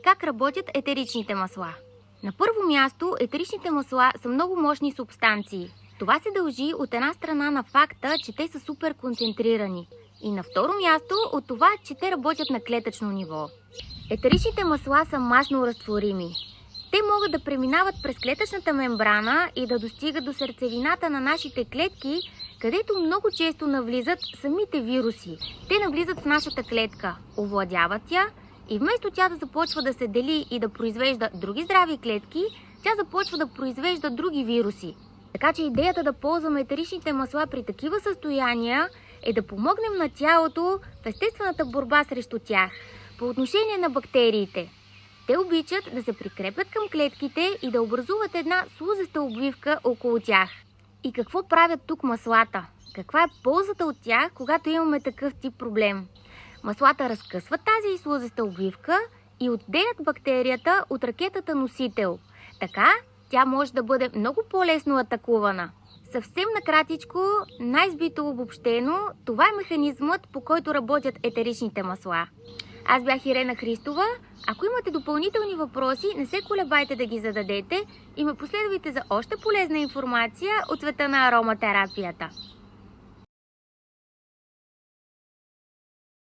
Как работят етеричните масла? На първо място, етеричните масла са много мощни субстанции. Това се дължи от една страна на факта, че те са супер концентрирани. И на второ място от това, че те работят на клетъчно ниво. Етеричните масла са масно разтворими. Те могат да преминават през клетъчната мембрана и да достигат до сърцевината на нашите клетки, където много често навлизат самите вируси. Те навлизат в нашата клетка, овладяват я и вместо тя да започва да се дели и да произвежда други здрави клетки, тя започва да произвежда други вируси. Така че идеята да ползваме етеричните масла при такива състояния е да помогнем на тялото в естествената борба срещу тях. По отношение на бактериите, те обичат да се прикрепят към клетките и да образуват една слузеста обвивка около тях. И какво правят тук маслата? Каква е ползата от тях, когато имаме такъв тип проблем? Маслата разкъсват тази слузеста обвивка и отделят бактерията от ракетата носител. Така тя може да бъде много по-лесно атакувана. Съвсем накратичко, най-збито обобщено, това е механизмът, по който работят етеричните масла. Аз бях Ирена Христова. Ако имате допълнителни въпроси, не се колебайте да ги зададете и ме последвайте за още полезна информация от света на ароматерапията.